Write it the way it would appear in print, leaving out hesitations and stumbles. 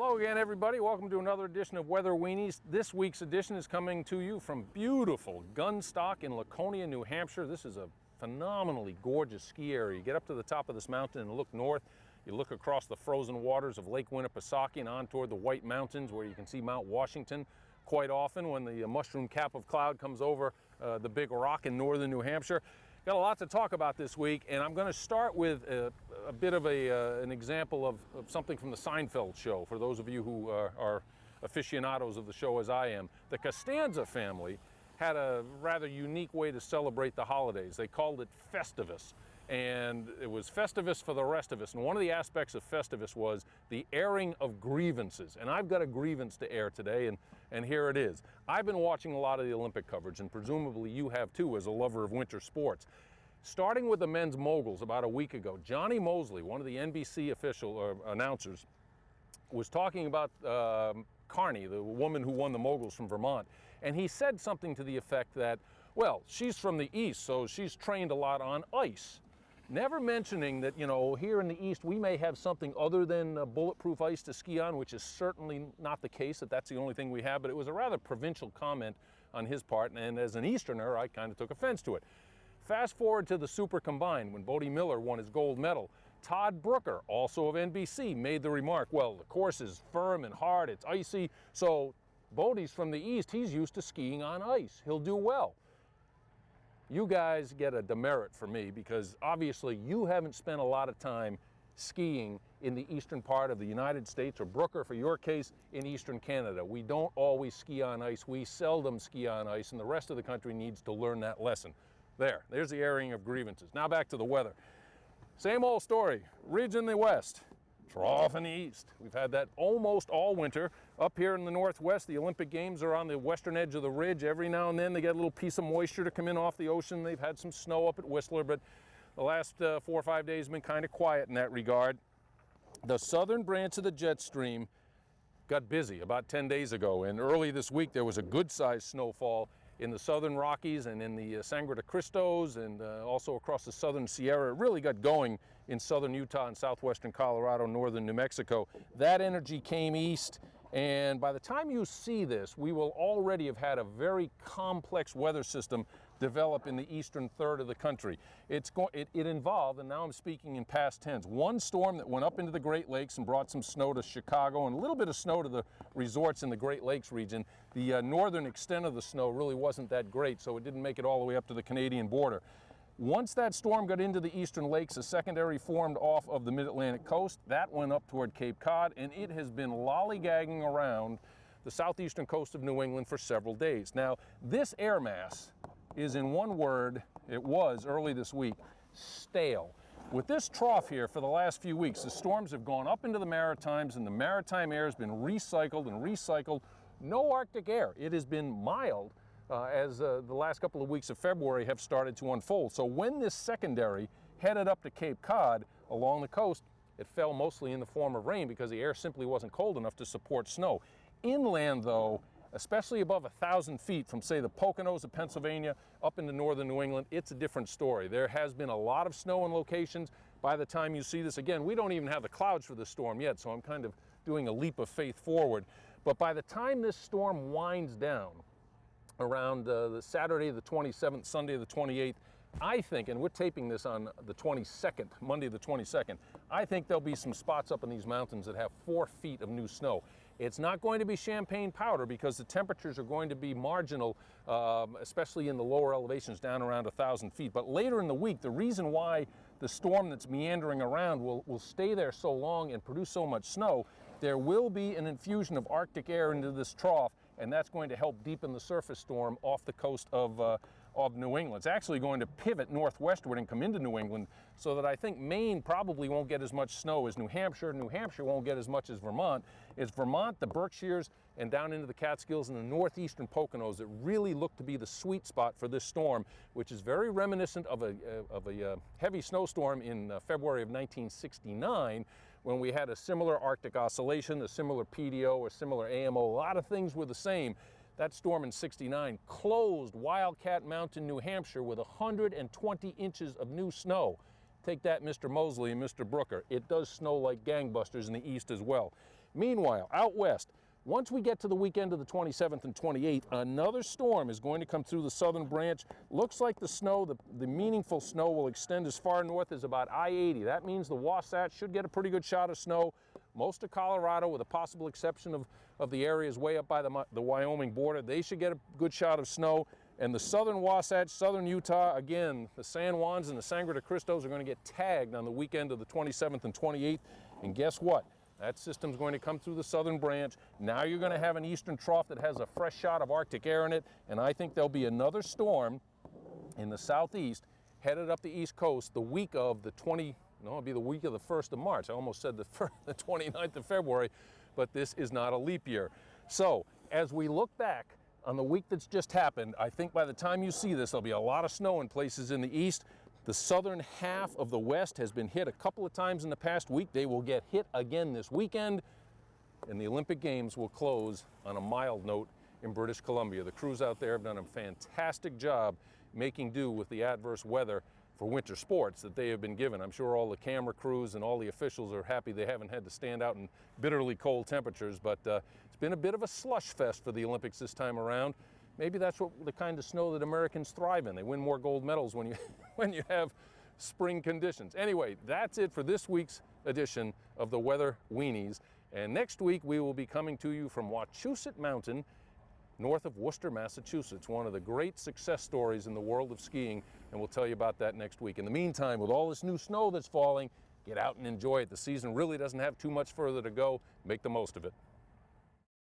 Hello again, everybody. Welcome to another edition of Weather Weenies. This week's edition is coming to you from beautiful Gunstock in Laconia, New Hampshire. This is a phenomenally gorgeous ski area. You get up to the top of this mountain and look north. You look across the frozen waters of Lake Winnipesaukee and on toward the White Mountains, where you can see Mount Washington quite often when the mushroom cap of cloud comes over the big rock in northern New Hampshire. Got a lot to talk about this week, and I'm going to start with a bit of an example of something from the Seinfeld show, for those of you who are aficionados of the show as I am. The Costanza family had a rather unique way to celebrate the holidays. They called it Festivus, and it was Festivus for the rest of us. And one of the aspects of Festivus was the airing of grievances. And I've got a grievance to air today, and here it is. I've been watching a lot of the Olympic coverage, and presumably you have too as a lover of winter sports. Starting with the men's moguls about a week ago, Johnny Mosley, one of the NBC announcers, was talking about Carney, the woman who won the moguls from Vermont, and he said something to the effect that, well, she's from the East, so she's trained a lot on ice. Never mentioning that, you know, here in the East, we may have something other than bulletproof ice to ski on, which is certainly not the case, that that's the only thing we have, but it was a rather provincial comment on his part, and as an Easterner, I kind of took offense to it. Fast forward to the Super Combined, when Bodie Miller won his gold medal. Todd Brooker, also of NBC, made the remark, well, the course is firm and hard, it's icy, so Bodie's from the East, he's used to skiing on ice, he'll do well. You guys get a demerit for me, because obviously you haven't spent a lot of time skiing in the eastern part of the United States, or Brooker, for your case, in eastern Canada. We don't always ski on ice, we seldom ski on ice, and the rest of the country needs to learn that lesson. There's the airing of grievances. Now back to the weather. Same old story, ridge in the west, trough in the east. We've had that almost all winter. Up here in the northwest, the Olympic Games are on the western edge of the ridge. Every now and then they get a little piece of moisture to come in off the ocean. They've had some snow up at Whistler, but the last 4 or 5 days have been kind of quiet in that regard. The southern branch of the jet stream got busy about 10 days ago, and early this week there was a good-sized snowfall in the southern Rockies and in the Sangre de Cristos, and also across the southern Sierra. It really got going in southern Utah and southwestern Colorado, northern New Mexico. That energy came east, and by the time you see this, we will already have had a very complex weather system develop in the eastern third of the country. It involved, and now I'm speaking in past tense, one storm that went up into the Great Lakes and brought some snow to Chicago and a little bit of snow to the resorts in the Great Lakes region. The northern extent of the snow really wasn't that great, so it didn't make it all the way up to the Canadian border. Once that storm got into the eastern lakes, a secondary formed off of the mid-Atlantic coast. That went up toward Cape Cod, and it has been lollygagging around the southeastern coast of New England for several days. Now, this air mass is, in one word, it was early this week, stale. With this trough here for the last few weeks, the storms have gone up into the Maritimes, and the maritime air has been recycled and recycled. No Arctic air. It has been mild as the last couple of weeks of February have started to unfold. So when this secondary headed up to Cape Cod along the coast, it fell mostly in the form of rain because the air simply wasn't cold enough to support snow. Inland, though, especially above 1,000 feet from, say, the Poconos of Pennsylvania up into northern New England, it's a different story. There has been a lot of snow in locations. By the time you see this, again, we don't even have the clouds for this storm yet, so I'm kind of doing a leap of faith forward. But by the time this storm winds down, around the Saturday the 27th, Sunday the 28th, I think, and we're taping this on the 22nd, Monday the 22nd, I think there'll be some spots up in these mountains that have 4 feet of new snow. It's not going to be champagne powder because the temperatures are going to be marginal, especially in the lower elevations down around 1,000 feet. But later in the week, the reason why the storm that's meandering around will stay there so long and produce so much snow, there will be an infusion of Arctic air into this trough, and that's going to help deepen the surface storm off the coast of New England. It's actually going to pivot northwestward and come into New England, so that I think Maine probably won't get as much snow as New Hampshire. New Hampshire won't get as much as Vermont. It's Vermont, the Berkshires, and down into the Catskills and the northeastern Poconos that really look to be the sweet spot for this storm, which is very reminiscent of a heavy snowstorm in February of 1969, when we had a similar Arctic oscillation, a similar PDO, a similar AMO. A lot of things were the same. That storm in '69 closed Wildcat Mountain, New Hampshire with 120 inches of new snow. Take that, Mr. Mosley and Mr. Brooker. It does snow like gangbusters in the east as well. Meanwhile, out west, once we get to the weekend of the 27th and 28th, another storm is going to come through the southern branch. Looks like the snow, the meaningful snow, will extend as far north as about I-80. That means the Wasatch should get a pretty good shot of snow. Most of Colorado, with a possible exception of the areas way up by the Wyoming border, they should get a good shot of snow. And the southern Wasatch, southern Utah, again, the San Juans and the Sangre de Cristos are going to get tagged on the weekend of the 27th and 28th. And guess what? That system's going to come through the southern branch. Now you're going to have an eastern trough that has a fresh shot of Arctic air in it, and I think there'll be another storm in the southeast headed up the east coast the week of it'll be the week of the 1st of March. I almost said the 29th of February, but this is not a leap year. So as we look back on the week that's just happened, I think by the time you see this, there'll be a lot of snow in places in the east. The southern half of the west has been hit a couple of times in the past week. They will get hit again this weekend, and the Olympic Games will close on a mild note in British Columbia. The crews out there have done a fantastic job making do with the adverse weather for winter sports that they have been given. I'm sure all the camera crews and all the officials are happy they haven't had to stand out in bitterly cold temperatures, but it's been a bit of a slush fest for the Olympics this time around. Maybe that's what the kind of snow that Americans thrive in. They win more gold medals when you have spring conditions. Anyway, that's it for this week's edition of the Weather Weenies. And next week we will be coming to you from Wachusett Mountain, north of Worcester, Massachusetts, one of the great success stories in the world of skiing, and we'll tell you about that next week. In the meantime, with all this new snow that's falling, get out and enjoy it. The season really doesn't have too much further to go. Make the most of it.